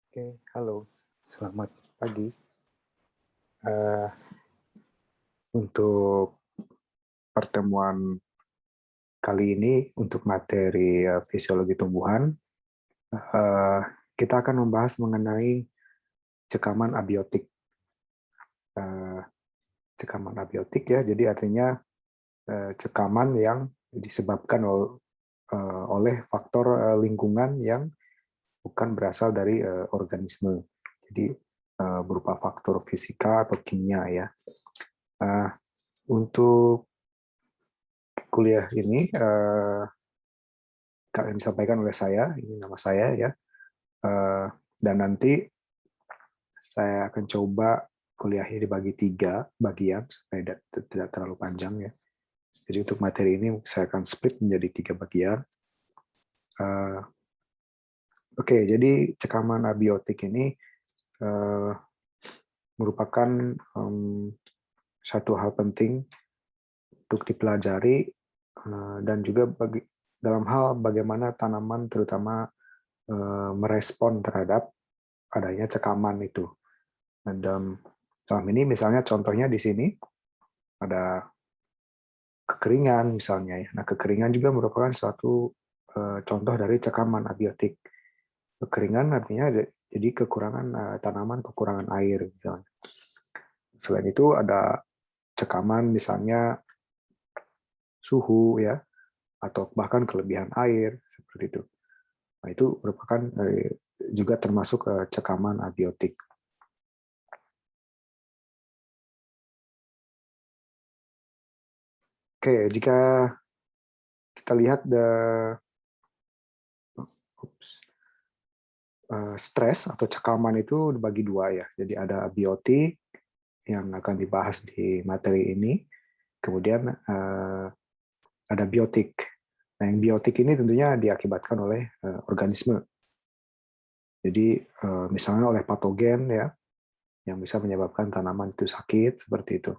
Oke, halo, selamat pagi. Eh, untuk pertemuan kali ini, untuk materi fisiologi tumbuhan, eh, kita akan membahas mengenai cekaman abiotik. Eh, Cekaman abiotik ya, jadi artinya cekaman yang disebabkan oleh faktor lingkungan yang bukan berasal dari organisme. Jadi berupa faktor fisika atau kimia ya. Eh, untuk kuliah ini yang disampaikan oleh saya, ini nama saya ya, dan nanti saya akan coba kuliahnya dibagi 3 bagian supaya tidak terlalu panjang ya. Jadi untuk materi ini saya akan split menjadi 3 bagian. Eh, Oke, jadi cekaman abiotik ini eh, merupakan satu hal penting untuk dipelajari dan juga dalam hal bagaimana tanaman terutama merespon terhadap adanya cekaman itu. Dan dalam ini misalnya contohnya di sini ada kekeringan misalnya ya. Nah, kekeringan juga merupakan suatu contoh dari cekaman abiotik. Kekeringan artinya jadi kekurangan tanaman, kekurangan air misalnya. Selain itu ada cekaman misalnya suhu ya atau bahkan kelebihan air seperti itu. Nah, itu merupakan juga termasuk cekaman abiotik. Oke, jika kita lihat stres atau cekaman itu dibagi 2 ya. Jadi ada abiotik yang akan dibahas di materi ini, kemudian ada biotik. Nah, yang biotik ini tentunya diakibatkan oleh organisme. Jadi misalnya oleh patogen ya, yang bisa menyebabkan tanaman itu sakit seperti itu.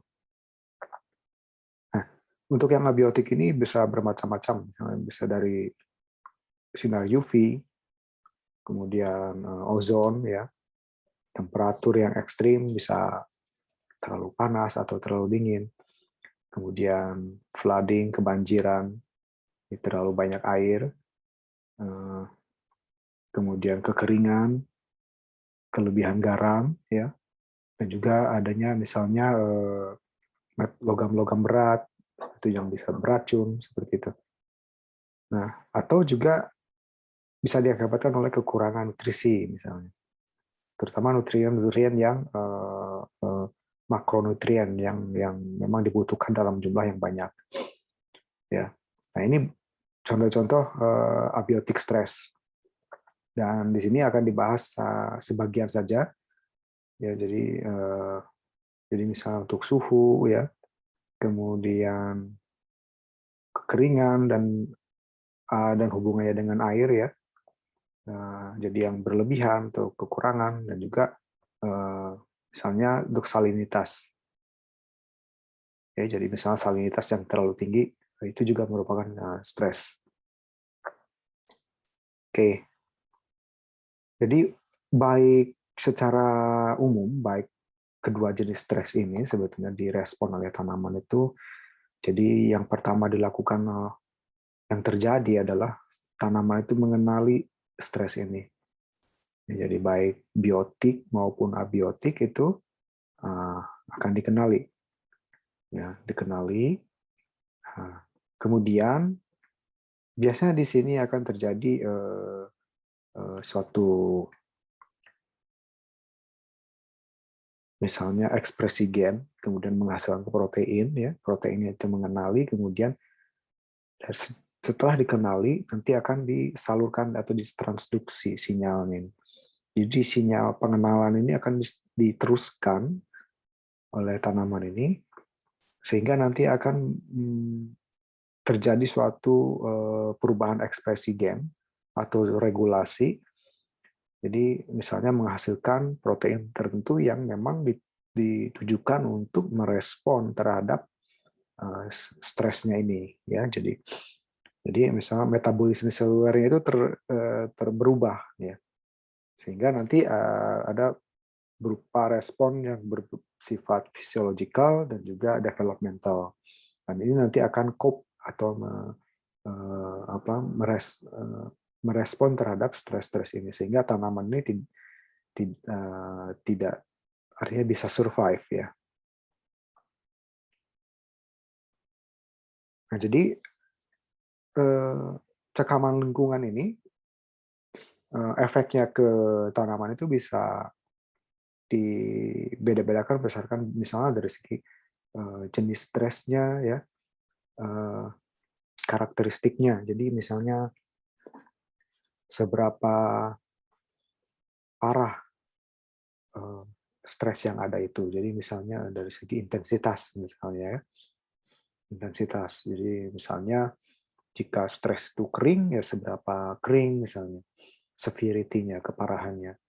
Nah, untuk yang abiotik ini bisa bermacam-macam, bisa dari sinar UV, kemudian ozon ya, temperatur yang ekstrim bisa terlalu panas atau terlalu dingin, kemudian flooding, kebanjiran, terlalu banyak air, kemudian kekeringan, kelebihan garam, ya, dan juga adanya misalnya logam-logam berat itu yang bisa beracun seperti itu. Nah, atau juga bisa diakibatkan oleh kekurangan nutrisi misalnya, terutama nutrien-nutrien yang makronutrien yang memang dibutuhkan dalam jumlah yang banyak. Ya, nah ini contoh-contoh abiotik stres. Dan di sini akan dibahas sebagian saja. Ya, jadi misalnya untuk suhu ya, kemudian kekeringan dan hubungannya dengan air ya. Jadi yang berlebihan atau kekurangan dan juga misalnya untuk salinitas. Ya, jadi misalnya salinitas yang terlalu tinggi itu juga merupakan stres. Oke. Jadi baik secara umum, baik kedua jenis stres ini sebetulnya direspon oleh tanaman itu. Jadi yang pertama dilakukan, yang terjadi adalah tanaman itu mengenali stres ini. Jadi baik biotik maupun abiotik itu akan dikenali, ya, dikenali. Kemudian biasanya di sini akan terjadi suatu misalnya ekspresi gen, kemudian menghasilkan protein, ya, proteinnya itu mengenali, kemudian setelah dikenali nanti akan disalurkan atau ditransduksi sinyalnya. Jadi sinyal pengenalan ini akan diteruskan oleh tanaman ini sehingga nanti akan terjadi suatu perubahan ekspresi gen atau regulasi. Jadi misalnya menghasilkan protein tertentu yang memang ditujukan untuk merespon terhadap stresnya ini ya. Jadi misalnya metabolisme selulernya itu berubah ya. Sehingga nanti ada berupa respon yang bersifat fisiologikal dan juga developmental. Dan ini nanti akan cope atau merespon terhadap stres-stres ini, sehingga tanaman ini tidak artinya bisa survive ya. Nah, jadi cekaman lingkungan ini efeknya ke tanaman itu bisa dibeda-bedakan berdasarkan misalnya dari segi jenis stresnya ya, karakteristiknya. Jadi misalnya seberapa parah stres yang ada itu. Jadi misalnya dari segi intensitas misalnya ya. Intensitas. Jadi misalnya jika stres itu kering ya seberapa kering misalnya. Severity-nya, keparahannya.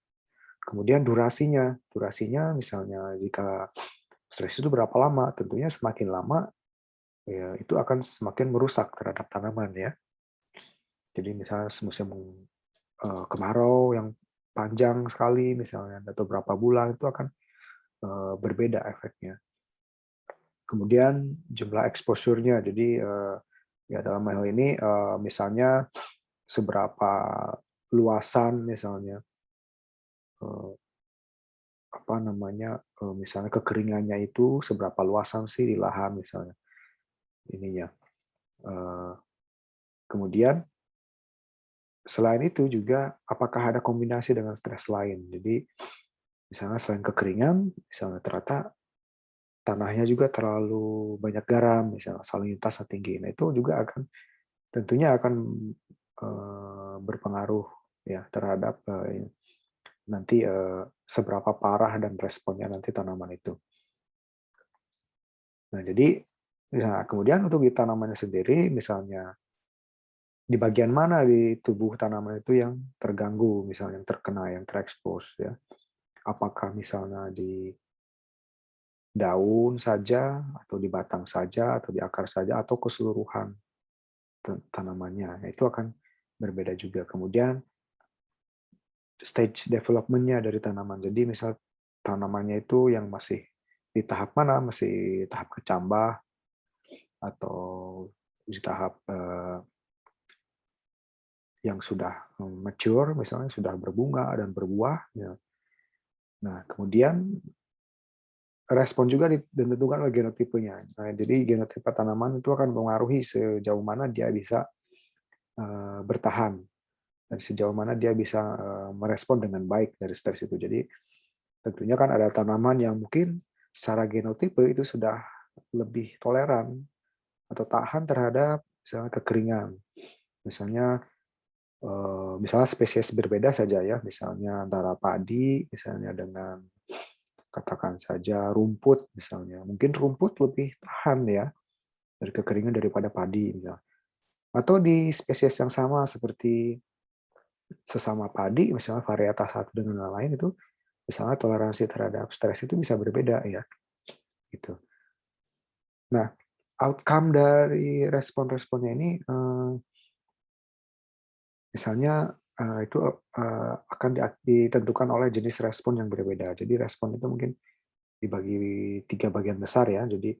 Kemudian durasinya. Durasinya misalnya jika stres itu berapa lama, tentunya semakin lama ya itu akan semakin merusak terhadap tanaman ya. Jadi misalnya musim kemarau yang panjang sekali misalnya atau berapa bulan itu akan berbeda efeknya. Kemudian jumlah exposure-nya, jadi ya dalam hal ini misalnya seberapa luasan misalnya apa namanya misalnya kekeringannya itu seberapa luasan sih di lahan misalnya ininya. Kemudian selain itu juga apakah ada kombinasi dengan stres lain. Jadi misalnya selain kekeringan, misalnya ternyata tanahnya juga terlalu banyak garam, misalnya salinitasnya tinggi. Nah itu juga akan tentunya akan berpengaruh ya terhadap nanti seberapa parah dan responnya nanti tanaman itu. Nah jadi ya, kemudian untuk di tanamannya sendiri, misalnya di bagian mana di tubuh tanaman itu yang terganggu, misalnya yang terkena, yang terekspos ya. Apakah misalnya di daun saja, atau di batang saja, atau di akar saja, atau keseluruhan tanamannya. Nah, itu akan berbeda juga. Kemudian stage development-nya dari tanaman. Jadi misal tanamannya itu yang masih di tahap mana, masih tahap kecambah, atau di tahap yang sudah mature, misalnya sudah berbunga dan berbuah. Ya. Nah, kemudian respon juga ditentukan oleh genotipenya. Nah, jadi genotipe tanaman itu akan mempengaruhi sejauh mana dia bisa bertahan dan sejauh mana dia bisa merespon dengan baik dari stres itu. Jadi tentunya kan ada tanaman yang mungkin secara genotipe itu sudah lebih toleran atau tahan terhadap misalnya kekeringan. Misalnya spesies berbeda saja ya, misalnya antara padi misalnya dengan katakan saja rumput misalnya. Mungkin rumput lebih tahan ya dari kekeringan daripada padi misalnya. Atau di spesies yang sama seperti sesama padi misalnya varietas satu dengan yang lain itu misalnya toleransi terhadap stres itu bisa berbeda ya gitu. Nah, outcome dari respon-responnya ini misalnya itu akan ditentukan oleh jenis respon yang berbeda. Jadi respon itu mungkin dibagi 3 bagian besar ya. Jadi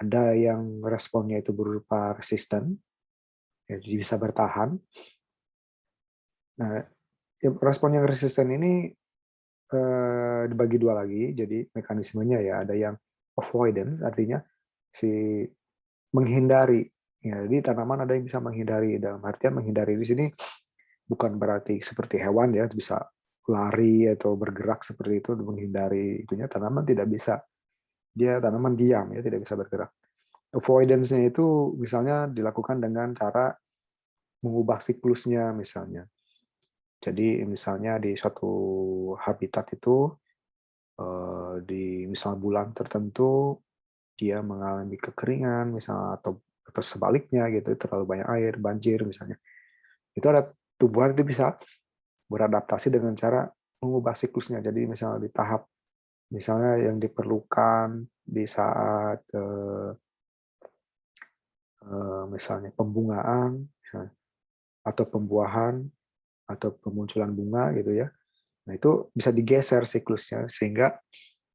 ada yang responnya itu berupa resisten, ya, jadi bisa bertahan. Nah, respon yang resisten ini dibagi 2 lagi. Jadi mekanismenya ya ada yang avoidance, artinya si menghindari. Ya, jadi tanaman ada yang bisa menghindari. Dalam artian menghindari di sini bukan berarti seperti hewan ya bisa lari atau bergerak seperti itu menghindari itunya. Tanaman tidak bisa. Dia tanaman diam ya tidak bisa bergerak. Avoidance-nya itu misalnya dilakukan dengan cara mengubah siklusnya misalnya. Jadi misalnya di suatu habitat itu di misal bulan tertentu dia mengalami kekeringan misalnya atau sebaliknya gitu terlalu banyak air banjir misalnya. Itu ada tumbuhan itu bisa beradaptasi dengan cara mengubah siklusnya. Jadi misalnya di tahap misalnya yang diperlukan di saat misalnya pembungaan misalnya, atau pembuahan atau pemunculan bunga gitu ya. Nah, itu bisa digeser siklusnya sehingga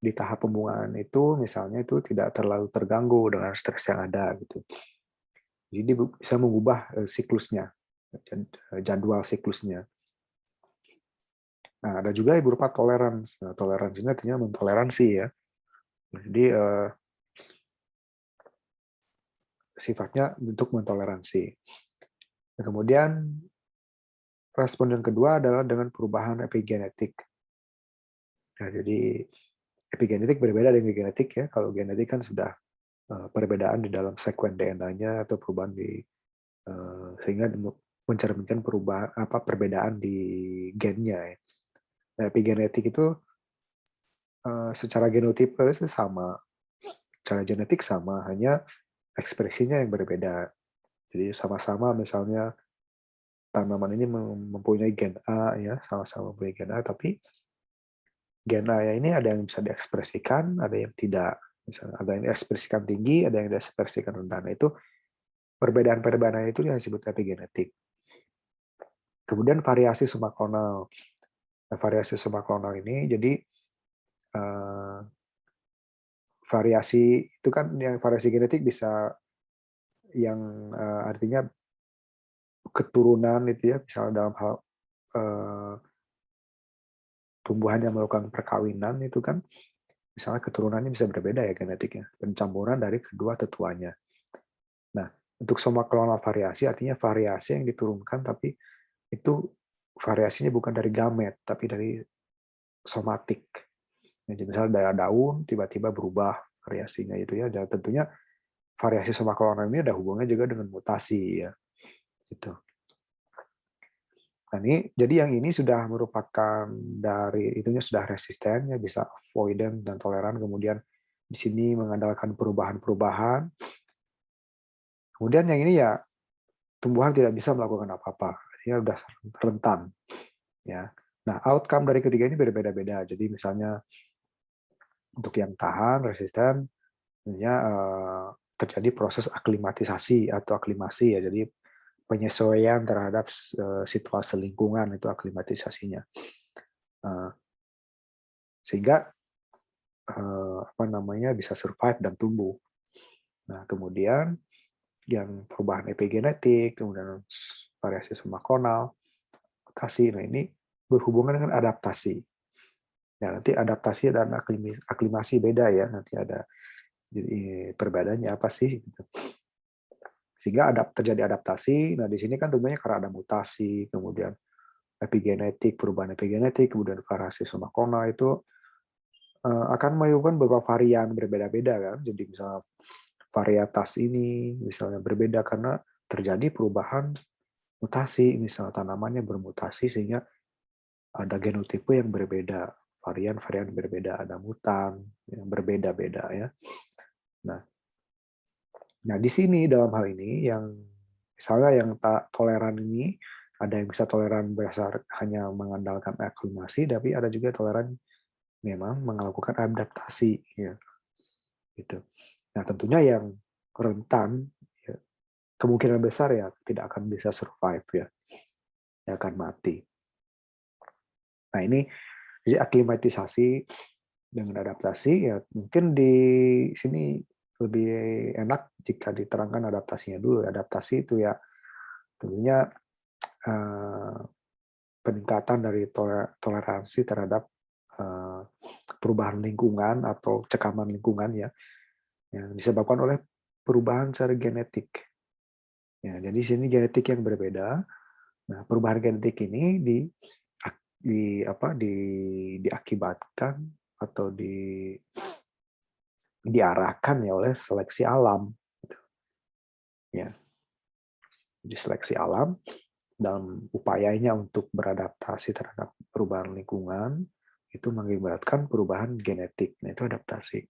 di tahap pembungaan itu misalnya itu tidak terlalu terganggu dengan stres yang ada gitu. Jadi bisa mengubah siklusnya, jadwal siklusnya. Nah, ada juga yang berupa toleransi. Nah, toleransi ini artinya mentoleransi ya. Jadi sifatnya untuk mentoleransi. Nah, kemudian respon yang kedua adalah dengan perubahan epigenetik. Nah, jadi epigenetik berbeda dengan genetik ya. Kalau genetik kan sudah perbedaan di dalam sekuen DNA-nya atau perubahan di sehingga mencerminkan perubahan perbedaan di gennya ya. Nah, epigenetik itu secara genotipe itu sama, secara genetik sama, hanya ekspresinya yang berbeda. Jadi sama-sama misalnya tanaman ini mempunyai gen A ya, sama-sama mempunyai gen A, tapi gen A ya ini ada yang bisa diekspresikan, ada yang tidak. Misalnya ada yang diekspresikan tinggi, ada yang diekspresikan rendah. Nah, itu perbedaan-perbedaan itu yang disebut epigenetik. Kemudian variasi sumaklonal. Nah, variasi sumaklonal ini jadi variasi itu kan yang variasi genetik bisa yang artinya keturunan itu ya, misalnya dalam hal tumbuhan yang melakukan perkawinan itu kan misalnya keturunannya bisa berbeda ya genetiknya, pencampuran dari kedua tetuanya. Nah, untuk somaklonal variasi artinya variasi yang diturunkan tapi itu variasinya bukan dari gamet tapi dari somatik. Jadi misalnya dari daun tiba-tiba berubah variasinya itu ya. Dan tentunya variasi somaklonal ini ada hubungannya juga dengan mutasi ya. Gitu. Nah, ini jadi yang ini sudah merupakan dari itunya sudah resisten ya, bisa avoidant dan toleran, kemudian di sini mengandalkan perubahan-perubahan. Kemudian yang ini ya tumbuhan tidak bisa melakukan apa-apa, artinya udah rentan ya. Nah, outcome dari ketiga ini berbeda-beda. Jadi misalnya untuk yang tahan, resisten, tentunya terjadi proses aklimatisasi atau aklimasi ya. Jadi penyesuaian terhadap situasi lingkungan itu aklimatisasinya. Sehingga bisa survive dan tumbuh. Nah, kemudian yang perubahan epigenetik, kemudian variasi sumaklonal, mutasi. Nah, ini berhubungan dengan adaptasi. Ya, nanti adaptasi dan aklimasi beda ya. Nanti ada jadi perbedaannya apa sih? Sehingga terjadi adaptasi. Nah, di sini kan tentunya karena ada mutasi, kemudian epigenetik, perubahan epigenetik, kemudian variasi sumaklonal itu akan menimbulkan beberapa varian berbeda-beda kan. Jadi misalnya varietas ini misalnya berbeda karena terjadi perubahan mutasi, misalnya tanamannya bermutasi sehingga ada genotipe yang berbeda, varian-varian berbeda, ada mutan yang berbeda-beda ya. Nah, di sini dalam hal ini yang misalnya yang tak toleran ini ada yang bisa toleran berdasar hanya mengandalkan aklimasi, tapi ada juga toleran memang melakukan adaptasi ya. Gitu. Nah, tentunya yang rentan ya, kemungkinan besar ya tidak akan bisa survive ya. Ya akan mati. Nah, ini jadi aklimatisasi dengan adaptasi ya mungkin di sini lebih enak jika diterangkan adaptasinya dulu. Adaptasi itu ya tentunya peningkatan dari toleransi terhadap perubahan lingkungan atau cekaman lingkungan ya yang disebabkan oleh perubahan secara genetik. Ya, jadi sini genetik yang berbeda. Nah, perubahan genetik ini diakibatkan atau diarahkan ya oleh seleksi alam. Ya, jadi seleksi alam dalam upayanya untuk beradaptasi terhadap perubahan lingkungan itu mengakibatkan perubahan genetik. Nah, itu adaptasi.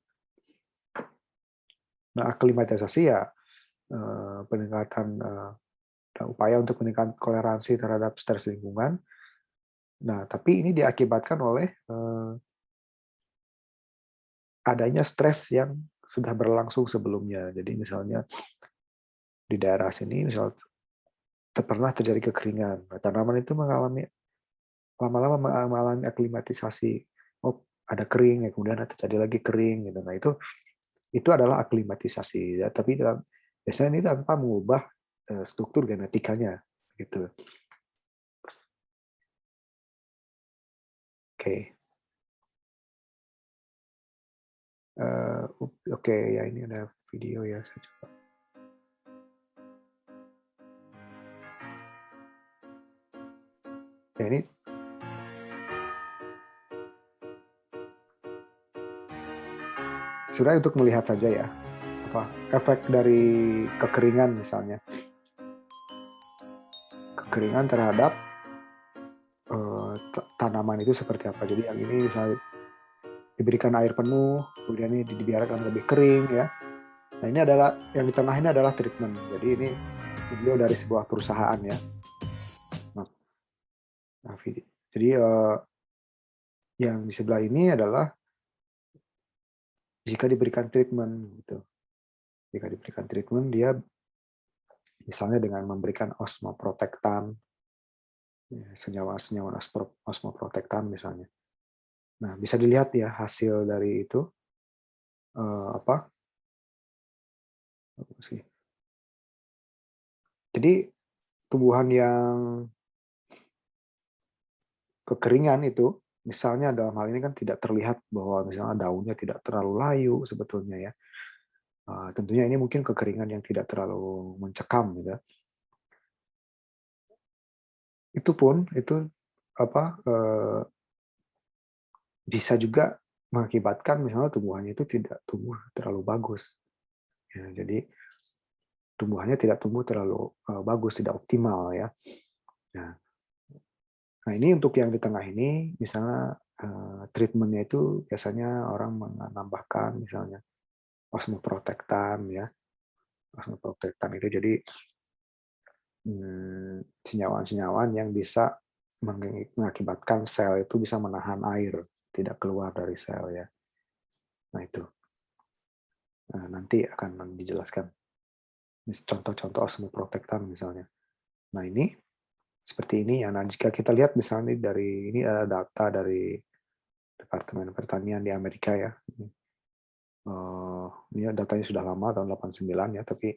Nah, aklimatisasi ya peningkatan upaya untuk meningkatkan toleransi terhadap stres lingkungan. Nah, tapi ini diakibatkan oleh adanya stres yang sudah berlangsung sebelumnya. Jadi misalnya di daerah sini misal pernah terjadi kekeringan, tanaman itu mengalami lama-lama mengalami aklimatisasi. Oh, ada kering ya, kemudian terjadi lagi kering gitu. Nah, itu adalah aklimatisasi ya, tapi biasanya ini tanpa mengubah struktur genetikanya gitu. Oke. Oke, ya ini ada video ya, saya coba. Ya, ini sebenarnya untuk melihat saja ya, apa efek dari kekeringan misalnya. Kekeringan terhadap tanaman itu seperti apa. Jadi yang ini misalnya diberikan air penuh, kemudian ini dibiarkan lebih kering ya. Nah, ini adalah yang di tengah ini adalah treatment. Jadi ini video dari sebuah perusahaan ya. Nah, video. Jadi yang di sebelah ini adalah jika diberikan treatment gitu. Jika diberikan treatment, dia misalnya dengan memberikan osmoprotektan, ya, senyawa-senyawa osmoprotektan misalnya. Nah, bisa dilihat ya hasil dari itu apa sih? Jadi tumbuhan yang kekeringan itu, misalnya dalam hal ini kan tidak terlihat bahwa misalnya daunnya tidak terlalu layu sebetulnya ya. Tentunya ini mungkin kekeringan yang tidak terlalu mencekam gitu. Itu pun itu apa bisa juga mengakibatkan misalnya tumbuhannya itu tidak tumbuh terlalu bagus. Ya, jadi tumbuhannya tidak tumbuh terlalu bagus, tidak optimal ya. Nah, ini untuk yang di tengah ini, misalnya treatmentnya itu biasanya orang menambahkan misalnya osmoprotektan ya, osmoprotektan itu jadi senyawa-senyawa yang bisa mengakibatkan sel itu bisa menahan air, tidak keluar dari sel ya. Nah itu, nah, nanti akan dijelaskan contoh-contoh osmoprotektan misalnya. Nah ini seperti ini ya. Nah jika kita lihat misalnya dari ini ada data dari Departemen Pertanian di Amerika ya. Ini datanya sudah lama tahun 89 ya, tapi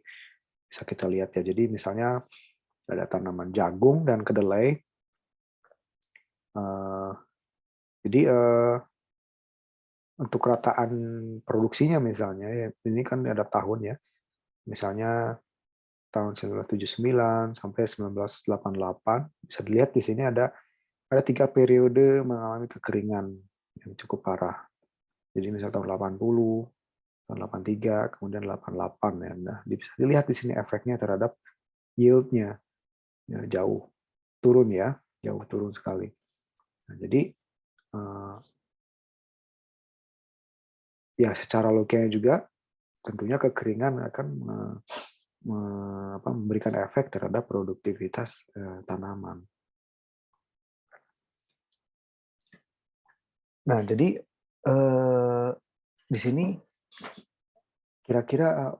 bisa kita lihat ya. Jadi misalnya ada tanaman jagung dan kedelai. Jadi untuk rataan produksinya misalnya, ya, ini kan ada tahun ya. Misalnya tahun 1979 sampai 1988, bisa dilihat di sini ada 3 periode mengalami kekeringan yang cukup parah. Jadi misalnya tahun 80, tahun 83, kemudian 88 ya. Nah, bisa dilihat di sini efeknya terhadap yield-nya ya, jauh turun ya, jauh turun sekali. Nah, jadi ya secara logikanya juga tentunya kekeringan akan memberikan efek terhadap produktivitas tanaman. Nah, jadi di sini kira-kira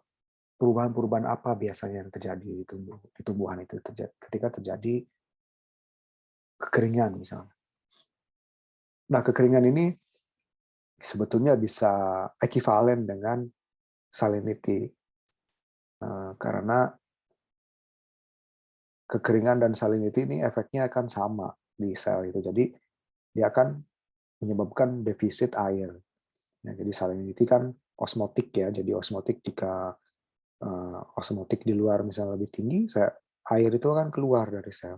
perubahan-perubahan apa biasanya yang terjadi di tumbuhan itu ketika terjadi kekeringan misalnya. Nah, kekeringan ini sebetulnya bisa ekivalen dengan salinity karena kekeringan dan salinity ini efeknya akan sama di sel itu. Jadi dia akan menyebabkan defisit air. Ya, jadi salinity kan osmotik ya. Jadi osmotik jika osmotik di luar misalnya lebih tinggi, air itu akan keluar dari sel.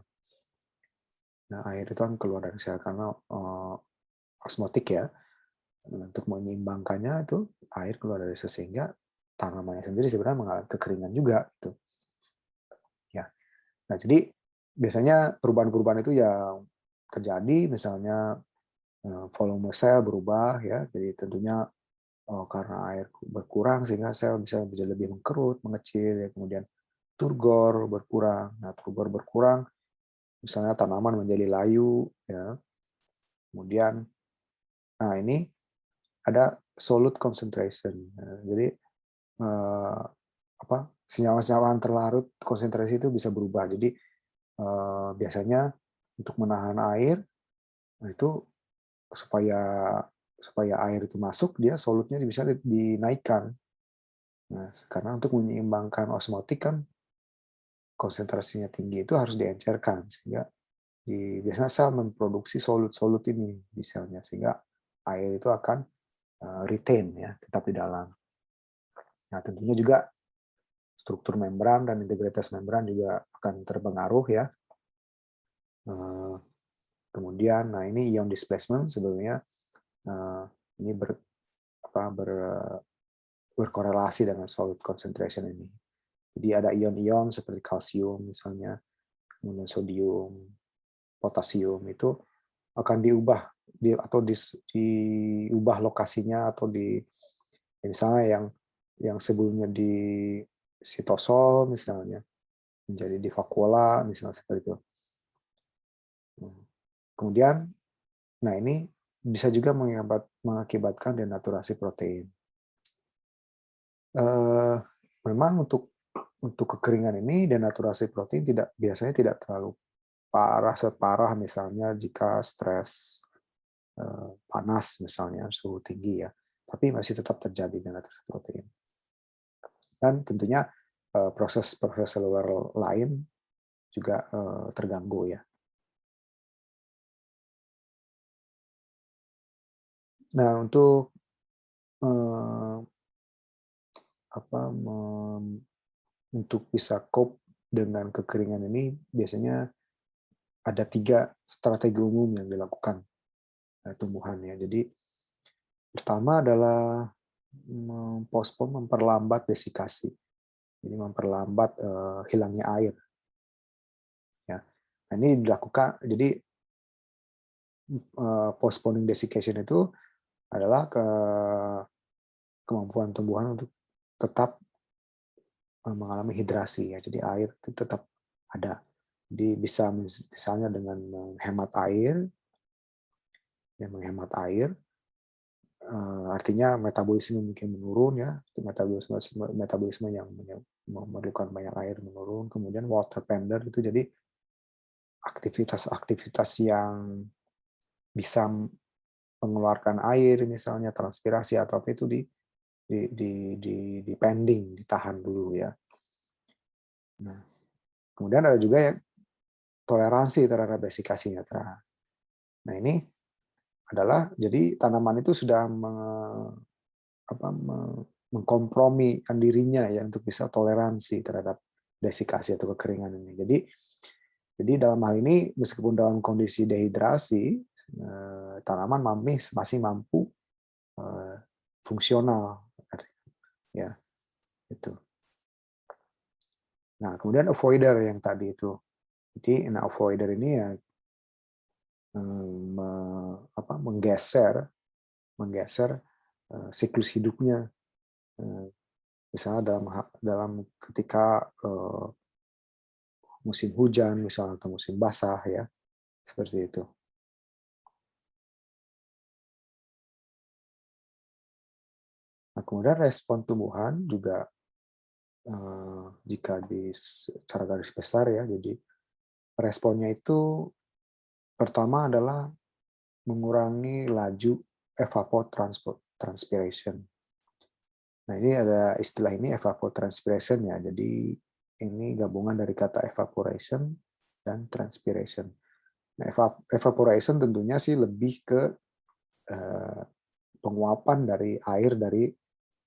Nah, air itu akan keluar dari sel karena osmotik ya. Untuk menyeimbangkannya itu air keluar dari sel sehingga tanamannya sendiri sebenarnya mengalami kekeringan juga gitu. Ya. Nah, jadi biasanya perubahan-perubahan itu yang terjadi misalnya volume sel berubah ya. Jadi tentunya karena air berkurang sehingga sel bisa lebih mengkerut, mengecil ya. Kemudian turgor berkurang. Nah, turgor berkurang misalnya tanaman menjadi layu ya. Kemudian nah ini ada solute concentration. Nah, jadi senyawa-senyawa terlarut konsentrasi itu bisa berubah. Jadi biasanya untuk menahan air Nah, itu supaya supaya air itu masuk, dia solutnya bisa dinaikkan. Nah, karena untuk menyeimbangkan osmotik kan konsentrasinya tinggi itu harus diencerkan, sehingga biasanya sel memproduksi solut-solut ini di selnya, sehingga air itu akan retain ya, tetap di dalam. Nah, tentunya juga struktur membran dan integritas membran juga akan terpengaruh ya. Eh, Kemudian, nah ini ion displacement sebenarnya ini berkorelasi dengan solute concentration ini. Jadi ada ion-ion seperti kalsium misalnya, kemudian sodium, potasium itu akan diubah atau diubah lokasinya atau misalnya yang sebelumnya di sitosol misalnya menjadi di vakuola misalnya seperti itu. Kemudian, nah ini bisa juga mengakibatkan denaturasi protein. Memang untuk kekeringan ini denaturasi protein biasanya tidak terlalu separah misalnya jika stres panas misalnya suhu tinggi ya, tapi masih tetap terjadi denaturasi protein. Dan tentunya proses-proses seluler lain juga terganggu ya. Nah, untuk untuk bisa cope dengan kekeringan ini biasanya ada 3 strategi umum yang dilakukan tumbuhan ya. Jadi pertama adalah memperlambat desikasi. Jadi memperlambat hilangnya air. Ya. Nah, ini dilakukan. Jadi postponing desiccation itu adalah kemampuan tumbuhan untuk tetap mengalami hidrasi ya. Jadi air itu tetap ada. Jadi bisa misalnya dengan menghemat air, artinya metabolisme mungkin menurun ya, metabolisme yang memerlukan banyak air menurun. Kemudian water pender itu jadi aktivitas-aktivitas yang bisa mengeluarkan air misalnya transpirasi atau apa itu di pending, ditahan dulu ya. Nah, kemudian ada juga ya toleransi terhadap desikasi netral. Nah, ini adalah jadi tanaman itu sudah mengkompromikan dirinya ya untuk bisa toleransi terhadap desikasi atau kekeringan ini. Jadi dalam hal ini meskipun dalam kondisi dehidrasi, tanaman masih mampu fungsional ya itu. Nah, kemudian avoider yang tadi itu. Jadi avoider ini ya menggeser siklus hidupnya. Misalnya dalam ketika musim hujan misalnya atau musim basah ya, seperti itu. Nah, kemudian respon tumbuhan juga jika secara garis besar ya, jadi responnya itu pertama adalah mengurangi laju evapotranspiration. Nah, ini ada istilah ini evapotranspiration ya. Jadi ini gabungan dari kata evaporation dan transpiration. Nah, evaporation tentunya sih lebih ke penguapan dari air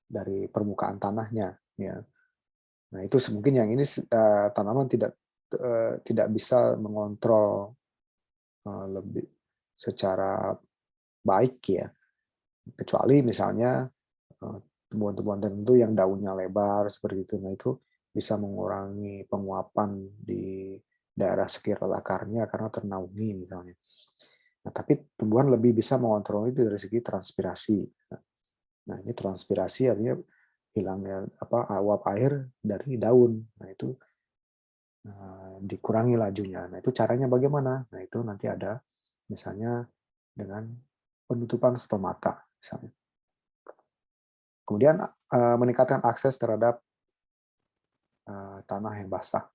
dari permukaan tanahnya ya. Nah, itu mungkin yang ini tanaman tidak bisa mengontrol lebih secara baik ya. Kecuali misalnya tumbuhan-tumbuhan tertentu yang daunnya lebar seperti itu. Nah, itu bisa mengurangi penguapan di daerah sekitar akarnya karena ternaungi misalnya. Nah, tapi tumbuhan lebih bisa mengontrol itu dari segi transpirasi. Nah, ini transpirasi artinya hilangnya uap air dari daun. Nah, itu dikurangi lajunya. Nah, itu caranya bagaimana? Nah, itu nanti ada misalnya dengan penutupan stomata misalnya. Kemudian meningkatkan akses terhadap tanah yang basah.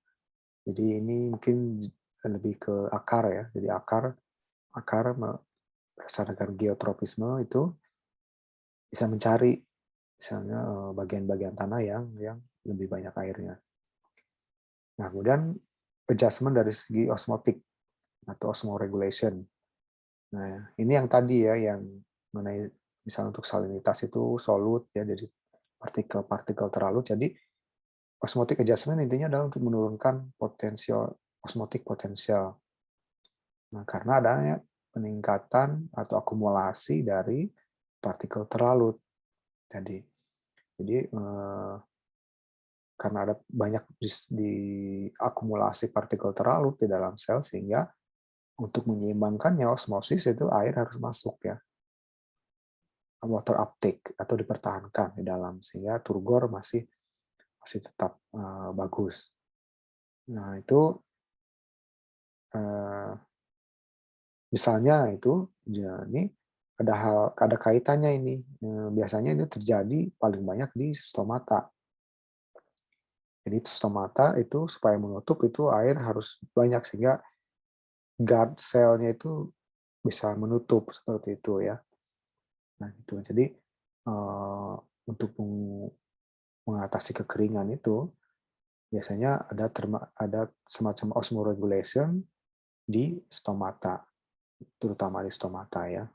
Jadi ini mungkin lebih ke akar ya. Jadi akar berdasarkan geotropisme itu bisa mencari misalnya bagian-bagian tanah yang lebih banyak airnya. Nah, kemudian adjustment dari segi osmotik atau osmoregulation. Nah, ini yang tadi ya, yang mengenai misalnya untuk salinitas itu solut ya, jadi partikel-partikel terlalu. Jadi osmotic adjustment intinya adalah untuk menurunkan potensial osmotic potensial. Nah, karena adanya peningkatan atau akumulasi dari partikel terlalu tadi. Jadi karena ada banyak di akumulasi partikel terlalu di dalam sel sehingga untuk menyeimbangkannya osmosis itu air harus masuk ya, water uptake atau dipertahankan di dalam sehingga turgor masih tetap bagus. Nah itu misalnya itu ya, ini ada kaitannya ini. Biasanya ini terjadi paling banyak di stomata. Jadi stomata itu supaya menutup itu air harus banyak sehingga guard cell-nya itu bisa menutup seperti itu ya. Nah itu jadi untuk mengatasi kekeringan itu biasanya ada semacam osmoregulation di stomata, terutama di stomata ya.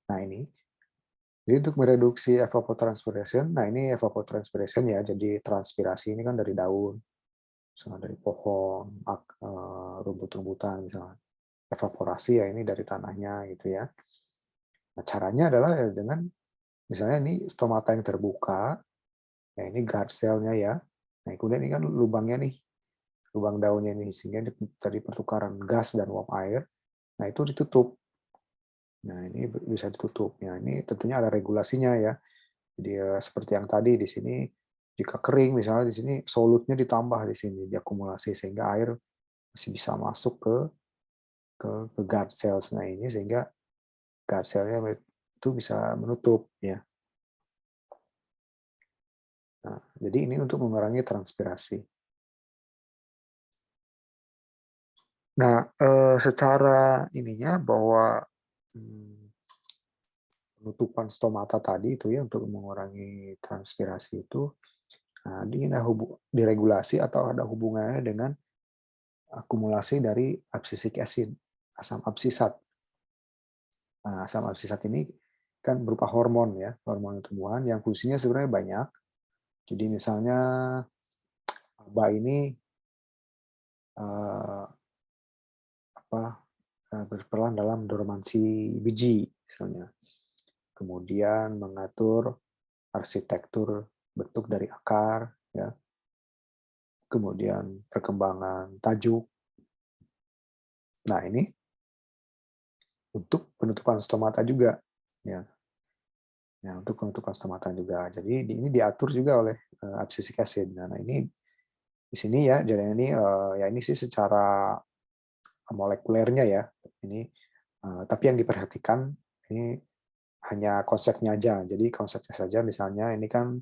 Nah ini, jadi untuk mereduksi evapotranspiration, nah ini evapotranspiration ya, jadi transpirasi ini kan dari daun, misalnya dari pohon, rumput-rumputan misalnya. Evaporasi ya ini dari tanahnya gitu ya. Nah caranya adalah ya dengan misalnya ini stomata yang terbuka, ya ini guard cell-nya ya. Nah kemudian ini kan lubangnya nih, lubang daunnya ini sehingga dari pertukaran gas dan uap air, nah itu ditutup. Nah ini bisa ditutup. Nah ini tentunya ada regulasinya ya. Jadi seperti yang tadi di sini jika kering misalnya di sini solutnya ditambah di sini diakumulasi sehingga air masih bisa masuk ke guard cells nah ini sehingga guard cell-nya itu bisa menutup ya. Nah, jadi ini untuk mengurangi transpirasi. Nah, secara ininya bahwa penutupan stomata tadi itu ya untuk mengurangi transpirasi itu nah, diregulasi atau ada hubungannya dengan akumulasi dari abscisic acid, asam absisat. Nah, asam absisat ini kan berupa hormon ya, hormon tumbuhan yang fungsinya sebenarnya banyak. Jadi misalnya ABA ini eh, berperan dalam dormansi biji misalnya. Kemudian mengatur arsitektur bentuk dari akar ya. Kemudian perkembangan tajuk. Nah, ini untuk penutupan stomata juga ya. Ya, untuk penutupan stomata juga. Jadi ini diatur juga oleh abscisic acid. Nah, ini di sini ya, jadi ini ya ini sih secara molekulernya ya. Ini tapi yang diperhatikan ini hanya konsepnya aja. Jadi konsepnya saja misalnya ini kan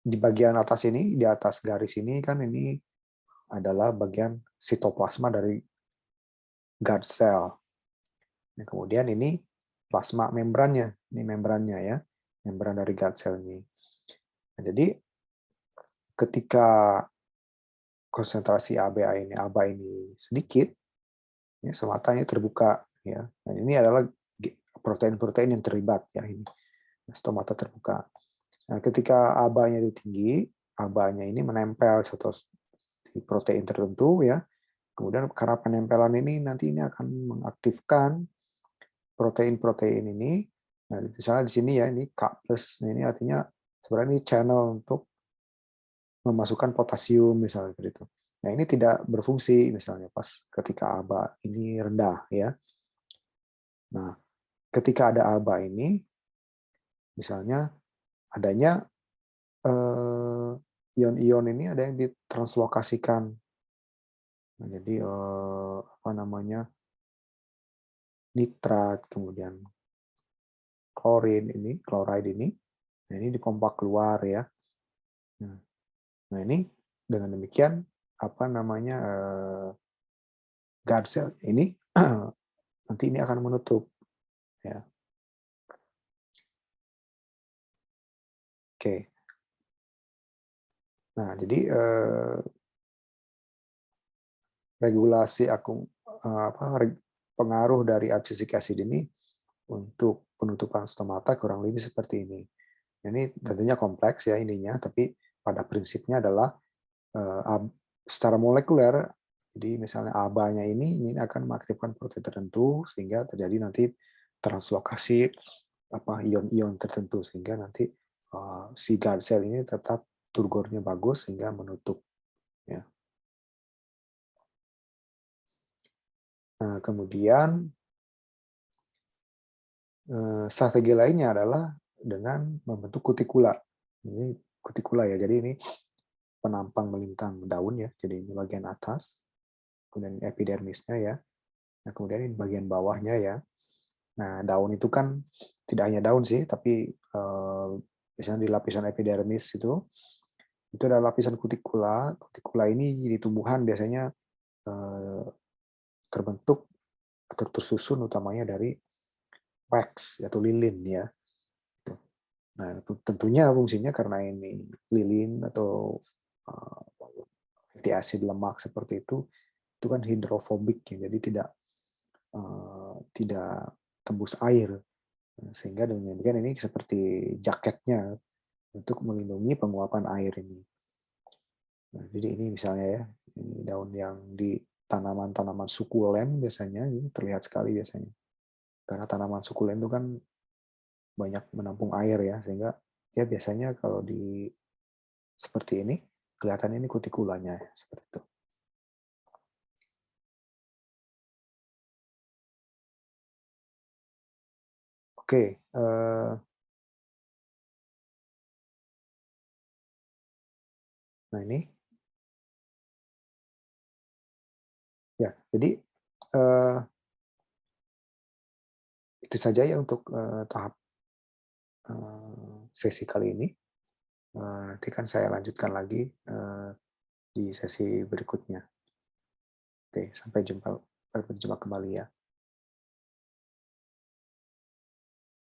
di bagian atas ini, di atas garis ini kan ini adalah bagian sitoplasma dari guard cell. Nah, kemudian ini plasma membrannya, ini membrannya ya, membran dari guard cell ini. Nah, jadi ketika konsentrasi ABA ini sedikit, ya, somatanya terbuka ya. Dan ini adalah protein-protein yang terlibat ya ini stomata terbuka. Nah, ketika ABA-nya tinggi, ABA-nya ini menempel satu protein tertentu ya. Kemudian karena penempelan ini nanti ini akan mengaktifkan protein-protein ini. Nah, misalnya di sini ya ini K+, ini artinya sebenarnya ini channel untuk memasukkan potasium misalnya seperti itu. Nah, ini tidak berfungsi misalnya pas ketika ABA ini rendah ya. Nah, ketika ada ABA ini misalnya adanya ion-ion ini ada yang ditranslokasikan. Nah, jadi apa namanya? Nitrat, kemudian chloride ini, nah ini dipompa keluar ya. Nah ini dengan demikian apa namanya guard cell ini nanti ini akan menutup, ya. Oke. Nah, jadi regulasi pengaruh dari abscisic acid ini untuk penutupan stomata kurang lebih seperti ini. Ini tentunya kompleks ya ininya, tapi pada prinsipnya adalah secara molekuler, jadi misalnya ABA-nya ini akan mengaktifkan protein tertentu sehingga terjadi nanti translokasi ion-ion tertentu sehingga nanti si guard cell ini tetap turgornya bagus sehingga menutup, ya. Nah, kemudian strategi lainnya adalah dengan membentuk kutikula. Ini kutikula ya, jadi ini penampang melintang daun ya, jadi ini bagian atas, kemudian epidermisnya ya, nah kemudian ini bagian bawahnya ya. Nah, daun itu kan tidak hanya daun sih, tapi misalnya di lapisan epidermis itu ada lapisan kutikula. Kutikula ini di tumbuhan biasanya terbentuk atau tersusun utamanya dari wax atau lilin ya. Nah, tentunya fungsinya karena ini lilin atau fatty acid lemak seperti itu kan hidrofobik ya, jadi tidak tembus air. Sehingga dengan demikian ini seperti jaketnya untuk melindungi penguapan air ini. Nah, jadi ini misalnya ya, ini daun yang di tanaman-tanaman sukulen biasanya, ini terlihat sekali biasanya. Karena tanaman sukulen itu kan banyak menampung air ya, sehingga ya biasanya kalau di seperti ini, kelihatan ini kutikulanya ya, seperti itu. Oke, nah ini ya, jadi itu saja ya untuk tahap sesi kali ini. Nanti kan saya lanjutkan lagi di sesi berikutnya. Oke, sampai jumpa kembali ya.